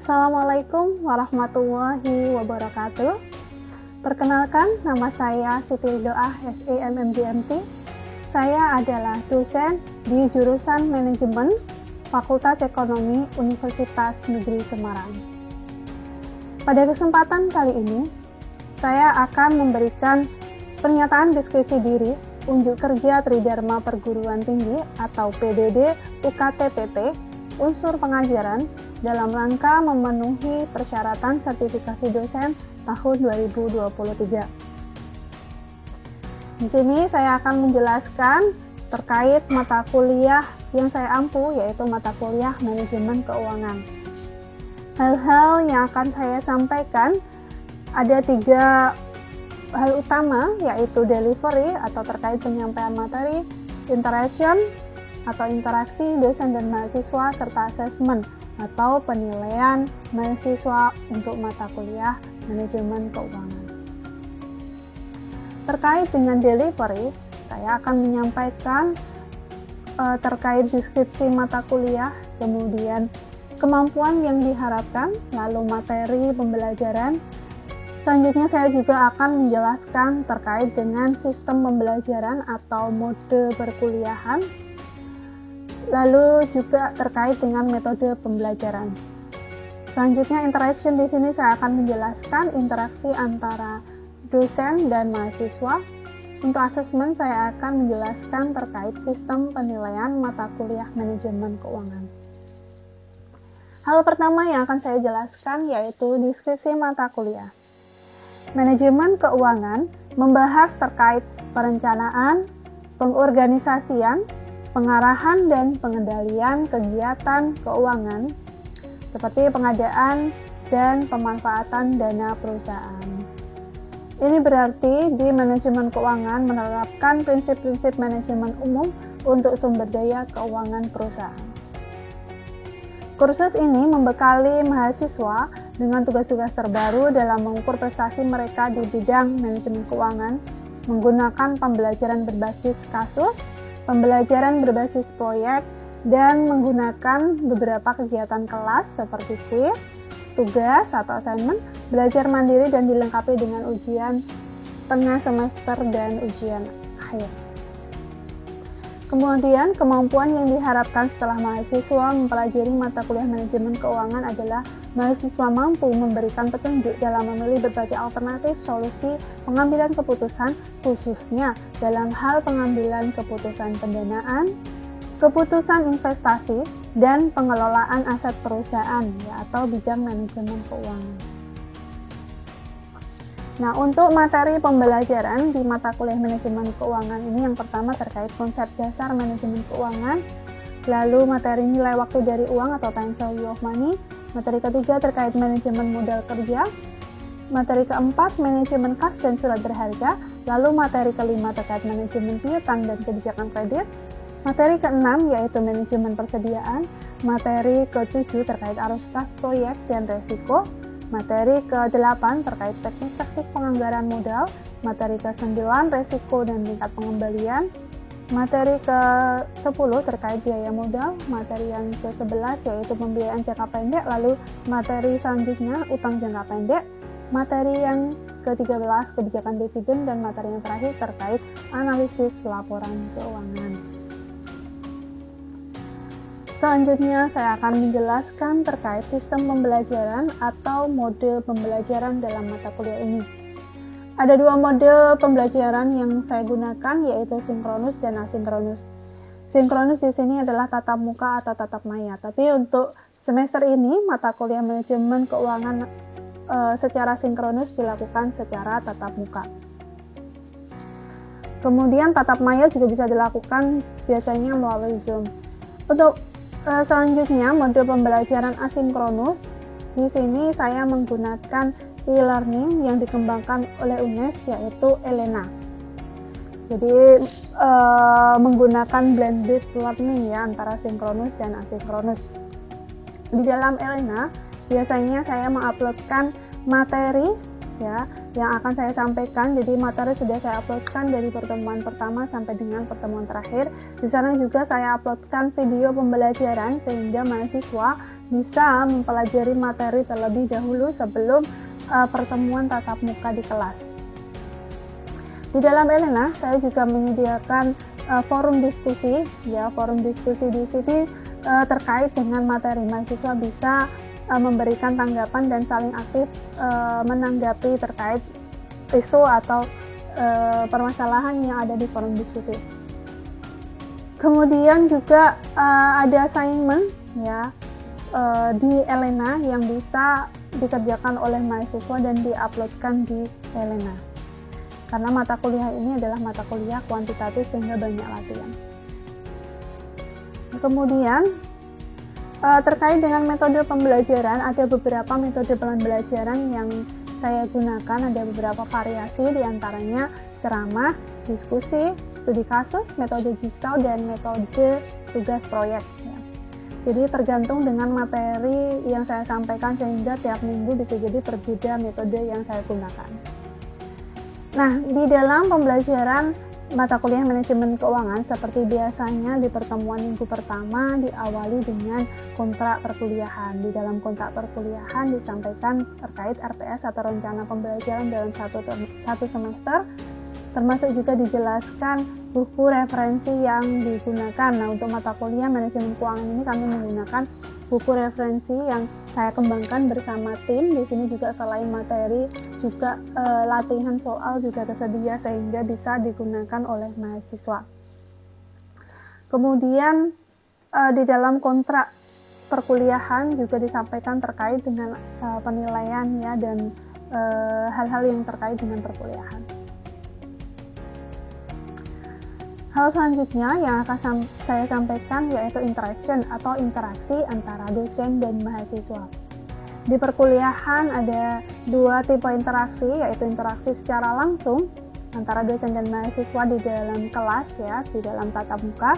Assalamualaikum warahmatullahi wabarakatuh. Perkenalkan, nama saya Siti Doah SEMMGMT. Saya adalah dosen di jurusan Manajemen Fakultas Ekonomi Universitas Negeri Semarang. Pada kesempatan kali ini, saya akan memberikan pernyataan deskripsi diri unjuk kerja Tridharma Perguruan Tinggi atau PDD UKT-PT unsur pengajaran dalam rangka memenuhi persyaratan sertifikasi dosen tahun 2023. Di sini saya akan menjelaskan terkait mata kuliah yang saya ampu, yaitu mata kuliah Manajemen Keuangan. Hal-hal yang akan saya sampaikan ada 3 hal utama, yaitu delivery atau terkait penyampaian materi, interaction atau interaksi dosen dan mahasiswa, serta assessment atau penilaian mahasiswa untuk mata kuliah Manajemen Keuangan. Terkait dengan delivery, saya akan menyampaikan terkait deskripsi mata kuliah, kemudian kemampuan yang diharapkan, lalu materi pembelajaran. Selanjutnya saya juga akan menjelaskan terkait dengan sistem pembelajaran atau mode perkuliahan, lalu juga terkait dengan metode pembelajaran. Selanjutnya interaction, di sini saya akan menjelaskan interaksi antara dosen dan mahasiswa. Untuk asesmen saya akan menjelaskan terkait sistem penilaian mata kuliah Manajemen Keuangan. Hal pertama yang akan saya jelaskan yaitu deskripsi mata kuliah. Manajemen Keuangan membahas terkait perencanaan, pengorganisasian, pengarahan dan pengendalian kegiatan keuangan seperti pengadaan dan pemanfaatan dana perusahaan. Ini berarti di manajemen keuangan menerapkan prinsip-prinsip manajemen umum untuk sumber daya keuangan perusahaan. Kursus ini membekali mahasiswa dengan tugas-tugas terbaru dalam mengukur prestasi mereka di bidang manajemen keuangan menggunakan pembelajaran berbasis kasus, pembelajaran berbasis proyek, dan menggunakan beberapa kegiatan kelas seperti kuis, tugas atau assignment, belajar mandiri dan dilengkapi dengan ujian tengah semester dan ujian akhir. Kemudian, kemampuan yang diharapkan setelah mahasiswa mempelajari mata kuliah Manajemen Keuangan adalah mahasiswa mampu memberikan petunjuk dalam memilih berbagai alternatif solusi pengambilan keputusan, khususnya dalam hal pengambilan keputusan pendanaan, keputusan investasi, dan pengelolaan aset perusahaan atau bidang manajemen keuangan. Nah, untuk materi pembelajaran di mata kuliah Manajemen Keuangan ini yang pertama terkait konsep dasar manajemen keuangan, lalu materi nilai waktu dari uang atau time value of money, materi ketiga terkait manajemen modal kerja, materi keempat manajemen kas dan surat berharga, lalu materi kelima terkait manajemen piutang dan kebijakan kredit, materi keenam yaitu manajemen persediaan, materi ketujuh terkait arus kas proyek dan resiko, materi ke-8 terkait teknik-teknik penganggaran modal, materi ke-9 resiko dan tingkat pengembalian, materi ke-10 terkait biaya modal, materi yang ke-11 yaitu pembiayaan jangka pendek, lalu materi selanjutnya utang jangka pendek, materi yang ke-13 kebijakan dividen, dan materi yang terakhir terkait analisis laporan keuangan. Selanjutnya saya akan menjelaskan terkait sistem pembelajaran atau mode pembelajaran dalam mata kuliah ini. Ada 2 mode pembelajaran yang saya gunakan, yaitu sinkronus dan asinkronus. Sinkronus di sini adalah tatap muka atau tatap maya, tapi untuk semester ini mata kuliah Manajemen Keuangan secara sinkronus dilakukan secara tatap muka. Kemudian tatap maya juga bisa dilakukan biasanya melalui Zoom. Untuk selanjutnya mode pembelajaran asinkronus. Di sini saya menggunakan e-learning yang dikembangkan oleh UNES yaitu Elena. Jadi menggunakan blended learning ya antara sinkronus dan asinkronus. Di dalam Elena biasanya saya menguploadkan materi ya yang akan saya sampaikan. Jadi materi sudah saya uploadkan dari pertemuan pertama sampai dengan pertemuan terakhir. Di sana juga saya uploadkan video pembelajaran sehingga mahasiswa bisa mempelajari materi terlebih dahulu sebelum pertemuan tatap muka di kelas. Di dalam Elena saya juga menyediakan forum diskusi ya. Forum diskusi di sini terkait dengan materi, mahasiswa bisa memberikan tanggapan dan saling aktif menanggapi terkait isu atau permasalahan yang ada di forum diskusi. Kemudian juga ada assignment ya di Elena yang bisa dikerjakan oleh mahasiswa dan diuploadkan di Elena. Karena mata kuliah ini adalah mata kuliah kuantitatif sehingga banyak latihan. Kemudian terkait dengan metode pembelajaran, ada beberapa metode pembelajaran yang saya gunakan, ada beberapa variasi diantaranya ceramah, diskusi, studi kasus, metode jigsaw, dan metode tugas proyek. Ya. Jadi tergantung dengan materi yang saya sampaikan sehingga tiap minggu bisa jadi berbeda metode yang saya gunakan. Nah, di dalam pembelajaran mata kuliah manajemen keuangan seperti biasanya di pertemuan minggu pertama diawali dengan kontrak perkuliahan. Di dalam kontrak perkuliahan disampaikan terkait RPS atau rencana pembelajaran dalam satu semester, termasuk juga dijelaskan buku referensi yang digunakan. Nah, untuk mata kuliah manajemen keuangan ini kami menggunakan buku referensi yang saya kembangkan bersama tim. Di sini juga selain materi juga latihan soal juga tersedia sehingga bisa digunakan oleh mahasiswa. Kemudian di dalam kontrak perkuliahan juga disampaikan terkait dengan penilaian ya dan hal-hal yang terkait dengan perkuliahan. Hal selanjutnya yang akan saya sampaikan yaitu interaction atau interaksi antara dosen dan mahasiswa. Di perkuliahan ada dua tipe interaksi, yaitu interaksi secara langsung antara dosen dan mahasiswa di dalam kelas ya, di dalam tatap muka,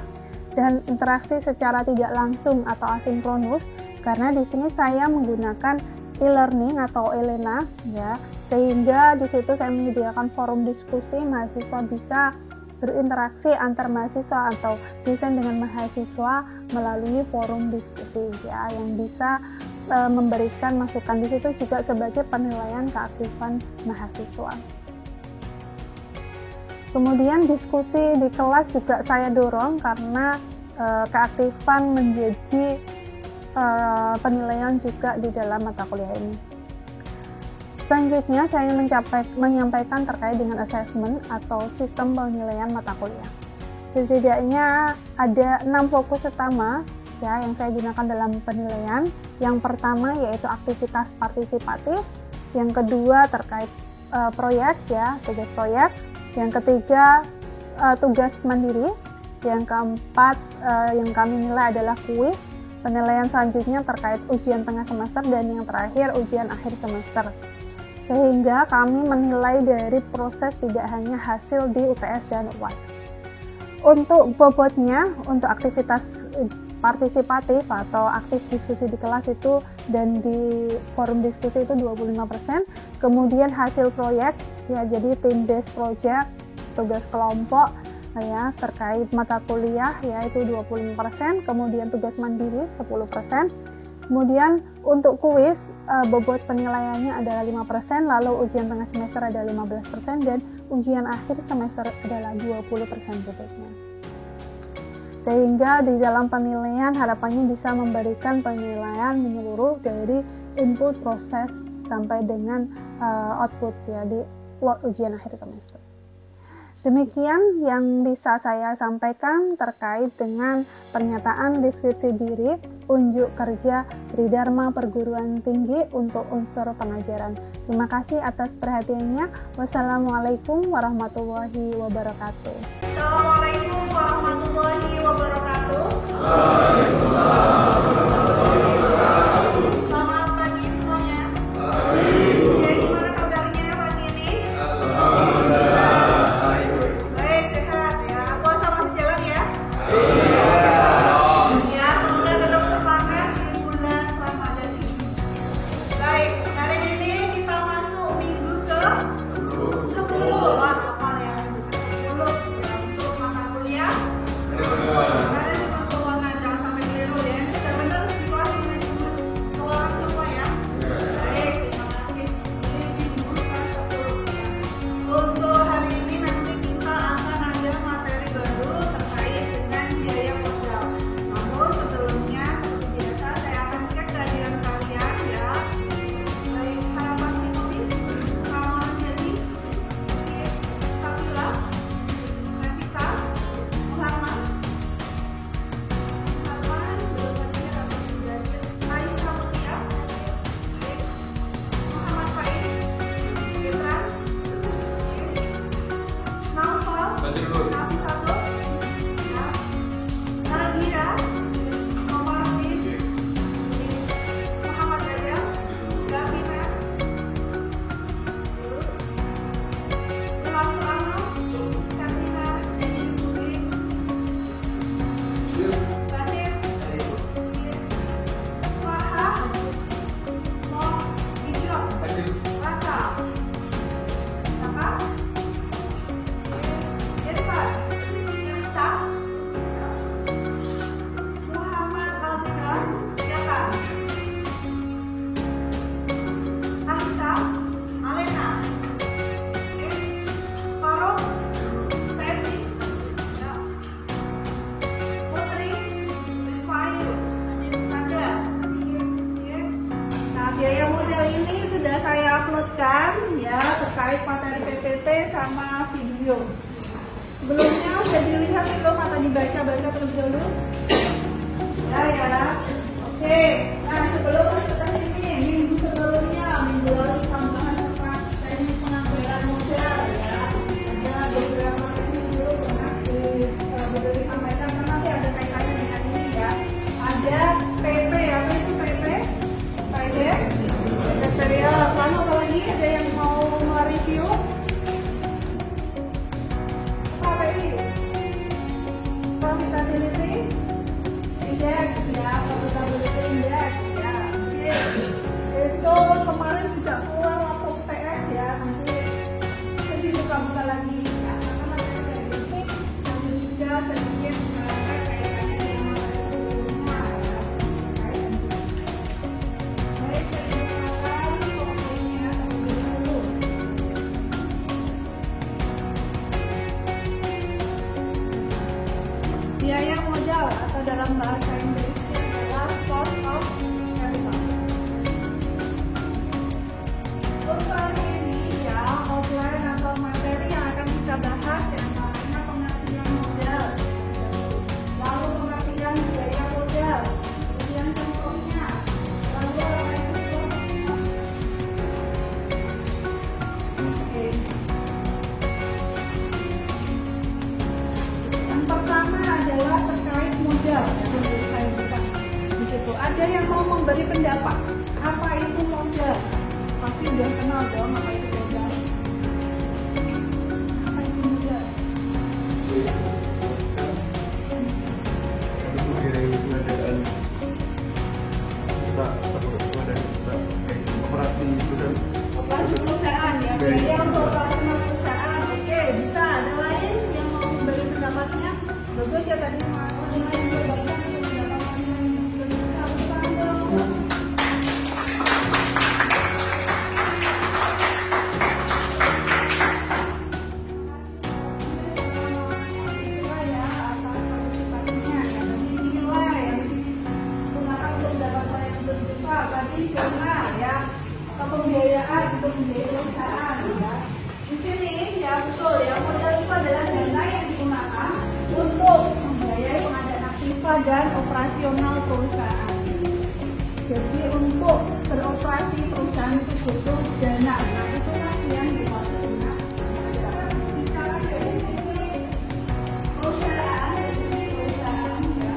dan interaksi secara tidak langsung atau asinkronus. Karena di sini saya menggunakan e-learning atau Elena ya, sehingga di situ saya menyediakan forum diskusi, mahasiswa bisa berinteraksi antar mahasiswa atau dosen dengan mahasiswa melalui forum diskusi ya, yang bisa memberikan masukan. Di situ juga sebagai penilaian keaktifan mahasiswa. Kemudian diskusi di kelas juga saya dorong karena keaktifan menjadi penilaian juga di dalam mata kuliah ini. Selanjutnya saya menyampaikan terkait dengan assessment atau sistem penilaian mata kuliah. Setidaknya ada 6 fokus utama ya yang saya gunakan dalam penilaian. Yang pertama yaitu aktivitas partisipatif, yang kedua terkait proyek ya, tugas proyek, yang ketiga tugas mandiri, yang keempat yang kami nilai adalah kuis. Penilaian selanjutnya terkait ujian tengah semester dan yang terakhir ujian akhir semester. Sehingga kami menilai dari proses tidak hanya hasil di UTS dan UAS. Untuk bobotnya, untuk aktivitas partisipatif atau aktif diskusi di kelas itu dan di forum diskusi itu 25%. Kemudian hasil proyek ya, jadi team based project, tugas kelompok ya terkait mata kuliah yaitu 25%, kemudian tugas mandiri 10%. Kemudian untuk kuis bobot penilaiannya adalah 5%, lalu ujian tengah semester ada 15% dan ujian akhir semester adalah 20% bobotnya. Sehingga di dalam penilaian harapannya bisa memberikan penilaian menyeluruh dari input proses sampai dengan output ya di ujian akhir semester. Demikian yang bisa saya sampaikan terkait dengan pernyataan deskripsi diri, unjuk kerja Tridharma Perguruan Tinggi untuk unsur pengajaran. Terima kasih atas perhatiannya. Wassalamualaikum warahmatullahi wabarakatuh. Assalamualaikum warahmatullahi wabarakatuh. Selamat pagi semuanya. Ya, gimana kabarnya pagi ini? Baik, sehat ya. Puasa masih jalan ya? Ya, semoga tetap semangat di bulan Ramadan ini. Baik, hari ini kita masuk minggu ke 10. Wah, hafal ya, minggu ke 10 ya, untuk mata kuliah. Ada cuma keuangan, jangan sampai keliru ya. Sudah benar di kelas ini keuangan semua ya. Baik, terima kasih. Ini minggu ke 10 ya. Untuk hari ini nanti kita akan ada materi baru terkait dengan biaya modal. Namun sebelumnya seperti biasa saya akan cek kehadiran kalian ya. Baik, harapan Timothy, Kamal Jadi, Sakila, Revita, Muhammad, Ayu Samutia, Muhammad Faiz, Gibran, Naufal, Nafisato, Nalgira, Komarudin, Muhammad Dajjal, Gavina, Ilham Sulano, Sabina, Dwi, Basir, Farha, Mo, Ijo, Raka, Saka, Irfan, Risa, Muhammad Al-Zikran, Yata, Alisa, Alena, Faruk, Febri, Putri, Rizwayu, Nanda. Nah, biaya modal ini sudah saya uploadkan ya terkait materi PPT sama video. Sebelumnya sudah dilihat belum atau dibaca-baca terlebih dahulu? Ya. Oke. Nah, sebelum masuk ke sini, minggu sebelumnya, minggu lalu tambahan tentang teknik penganggaran modal ya. Ada beberapa teknik dulu pernah disampaikan karena nanti ada kaitannya dengan ini ya. Ada PP, apa itu PP? Kriteria. Lalu apa lagi? Ada yang mau mereview? PPI, Profitability Index ya, Profitability Index ya. Oke. Itu kemarin sudah keluar waktu UTS ya, nanti dibuka-buka lagi ya, karena materi dari ini nanti juga sedikit kaitannya dengan materi sebelumnya ya. Baik, saya gunakan pokoknya terlebih dahulu. Biaya modal atau dalam bahasa Inggrisnya adalah cost of capital. Untuk hari ini ya, outline atau materi yang akan kita bahas yang namanya pengertian modal, lalu pengertian biaya modal, kemudian contohnya, lalu apa yang itu. Oke. Yang pertama adalah terkait modal. Saya buka di situ. Ada yang mau memberi pendapat. Apa itu modal? Pasti udah kenal dong apa itu modal. Apa itu modal? Operasi perusahaan ya. Biaya untuk operasional perusahaan. Oke, bisa. Ada lain yang mau memberi pendapatnya? Bagus ya tadi yang lain berbagi pendapatnya. Satu dong. dan operasional perusahaan. Jadi untuk beroperasi perusahaan itu butuh dana. Nah, itulah yang dimaksud. Nah, kita harus bicara dari sisi perusahaan, ya.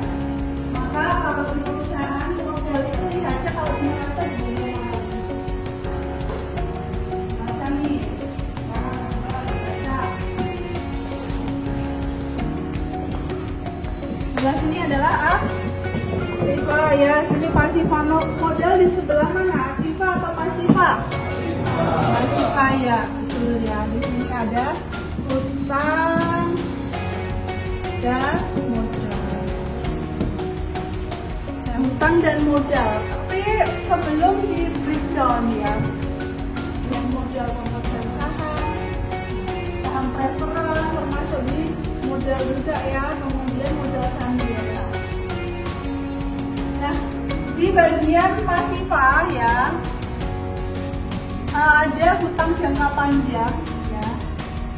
Maka kalau di perusahaan modal itu lihatnya kalau di mana di baca nih. Sebelah sini adalah aktiva ya, sini pasifa. Modal di sebelah mana? Aktiva atau pasifa? Pasifa ya, betul ya. Di sini ada hutang dan modal. Nah, hutang dan modal. Tapi sebelum di breakdown ya, yang modal pemegang saham preferred termasuk di modal juga ya, kemudian modal saham biasa. Nah, di bagian pasifa ya, ada hutang jangka panjang ya,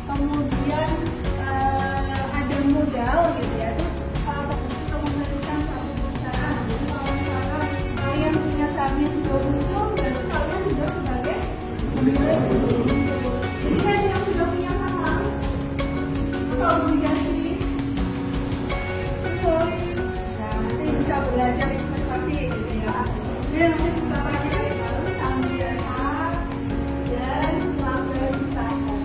kemudian ada modal gitu ya. Kalau kita memberikan satu perusahaan, jadi kalau misalkan kalian punya sahamnya sudah muncul, berarti kalian juga sebagai pemilik. Jadi kan yang sudah punya saham atau obligasi, betul. Nah, nanti bisa belajar investasi gitu ya. Dia nanti bisa pelajari baru saham biasa dan laba ditahan.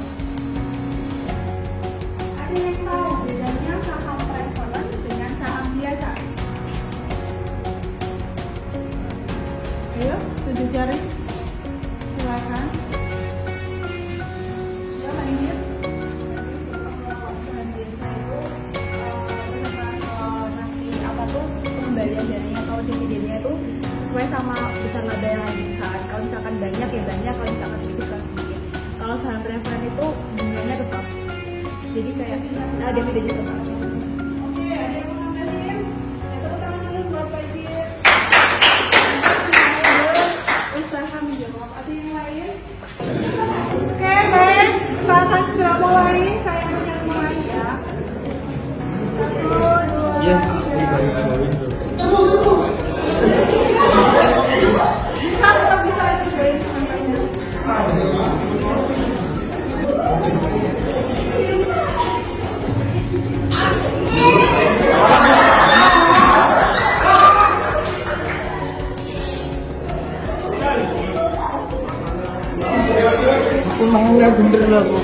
Ada yang tahu bedanya saham preferred dengan saham biasa? Ayo, tunjuk jari. Silakan. Ya, Pak Ingrid. Saham biasa itu nanti apa tuh pengembalian dananya atau dividennya itu sesuai sama besar laba yang lagi perusahaan. Kalau misalkan banyak ya banyak, kalau misalkan sedikit kan sedikit. Kalau saham preferred itu bunganya tetap, jadi kayak dividennya tetap. Oke, ada yang mau nambahin? Ya, tepuk tangan dulu buat Pak Ingrid. Usaha menjawab. Ada yang lain? Oke, baik. Kita akan segera mulai. Saya akan mulai ya. 1, 2, 3. Bisa tetap bisa guys sampai aku mau nggak bener lah bu.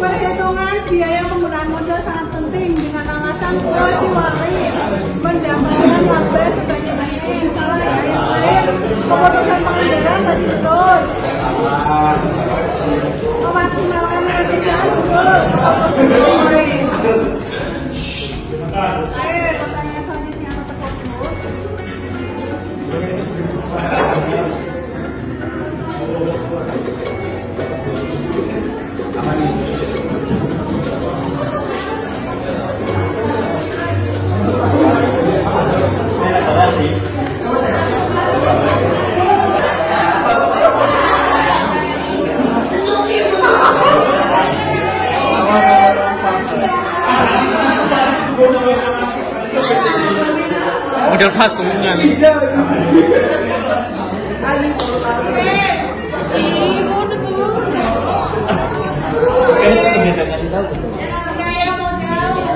Perhitungan biaya penggunaan modal sangat penting dengan alasan kewajiban mendapatkan laba sebanyak-banyaknya. Yang salah ya, yang lain keputusan penganggaran tadi betul. Memaksimalkan pekerjaan betul. Ayo, pertanyaan selanjutnya tetap fokus. Model patungnya nih. Biaya modal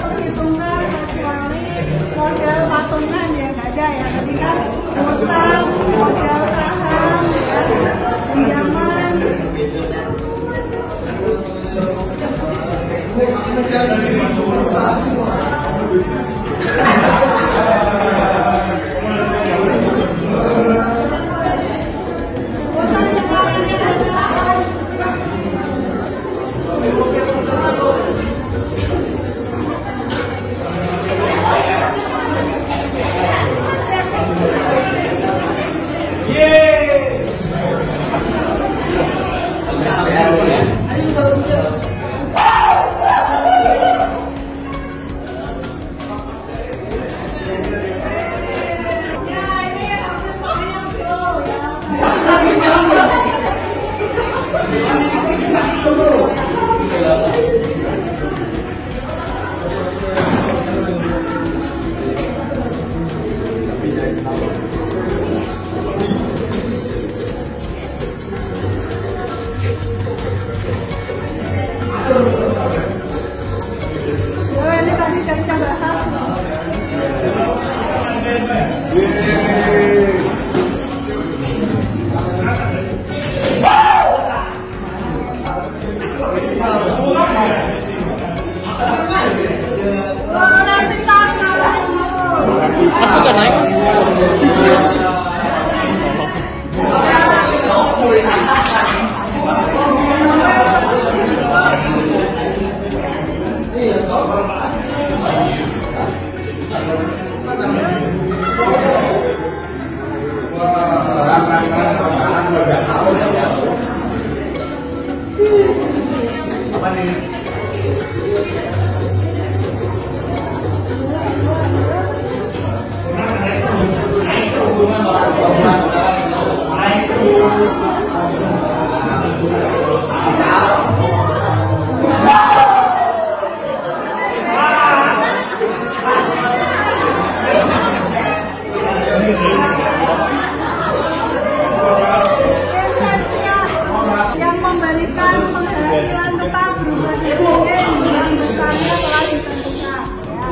yang memberikan penghasilan tetap berupa dividen yang besarnya telah ditentukan ya.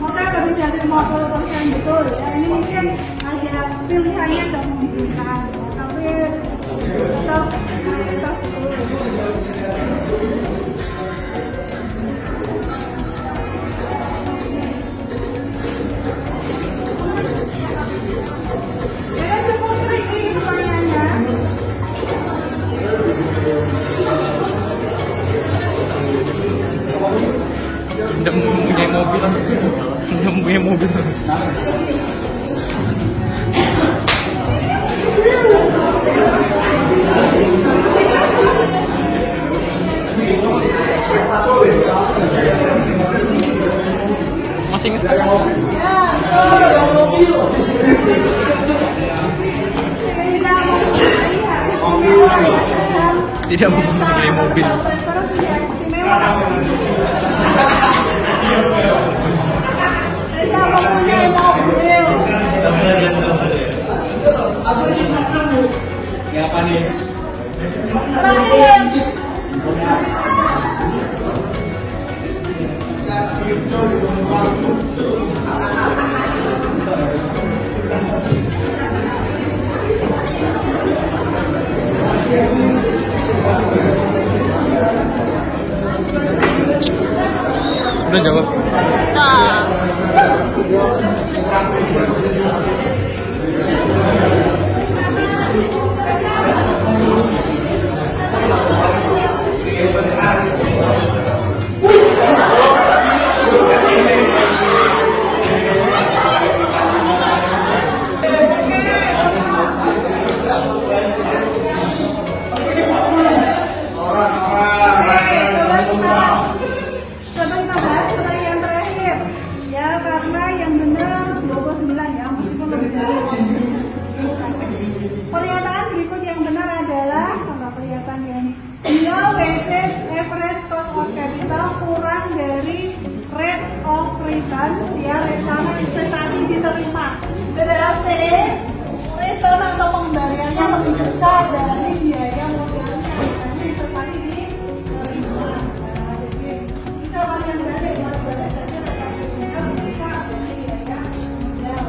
Oke, lebih dari 50% betul ya. Ini mungkin ada pilihannya dan memberikan ya. Tapi tetap mayoritas betul. Ya, cukup tricky pertanyaannya. Tidak mempunyai mobil. Tidak mempunyai mobil. Masih ingat? Tidak mempunyai mobil. Ya apa nih? Udah jawab. Pernyataan berikut yang benar adalah apa pernyataannya ini? Bila weighted average cost of capital kurang dari rate of return, ya rencana investasi diterima. Berarti return atau pengembaliannya lebih besar dari biaya modalnya. Investasi diterima. Nah, jadi bisa kalian balik, balik saja rekan-rekan bisa biaya modal.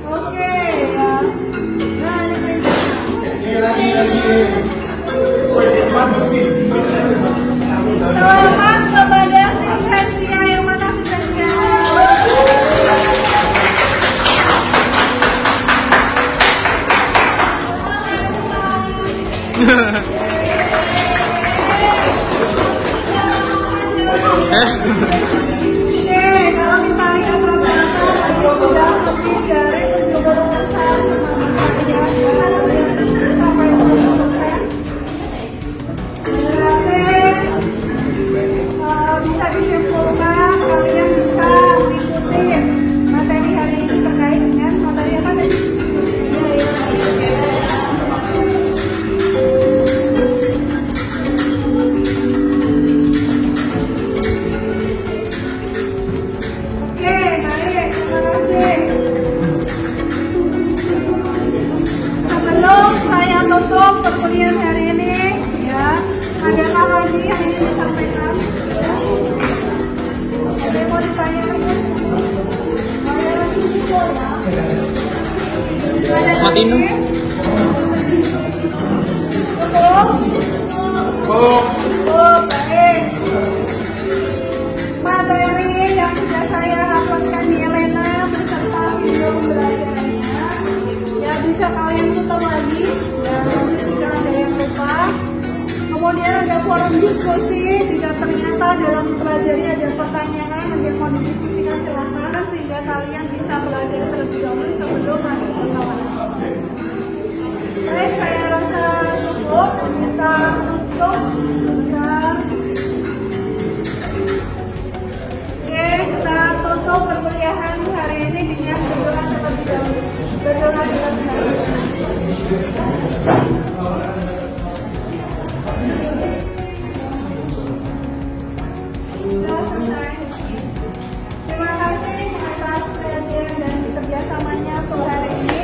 Oke ya. Nah, selamat kepada Sistensia yang mana Sistensia. Oke, kalau kita lihat rata-rata sudah lebih dari 70%, sampai 100%. Berarti bisa disimpulkan kalian bisa mengikuti materi hari ini terkait dengan materi apa tadi? Untuk perkuliahan hari ini ya, adakah lagi yang ingin disampaikan? Ada yang mau ditanyakan? Matimu. Baik. Materi yang sudah saya uploadkan di Elena beserta video pembelajarannya ya bisa kalian putar lagi. Dan forum diskusi. Jika ternyata dalam mempelajari ada pertanyaan yang mau didiskusikan, silakan sehingga kalian bisa belajar terlebih dahulu sebelum masuk ke kelas. Baik, saya rasa cukup. Kita tutup. Oke, kita tutup perkuliahan hari ini dengan berdoa terlebih dahulu. Berdoa terlebih dahulu. Sudah selesai. Terima kasih atas perhatian dan kerjasamanya untuk hari ini.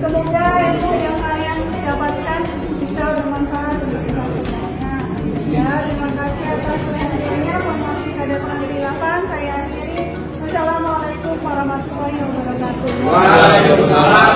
Semoga ilmu yang kalian dapatkan bisa bermanfaat untuk kita semuanya. Ya, terima kasih atas perhatiannya. Mohon maaf jika ada pengambilan. Saya akhiri. Wassalamualaikum warahmatullahi wabarakatuh. Waalaikumsalam.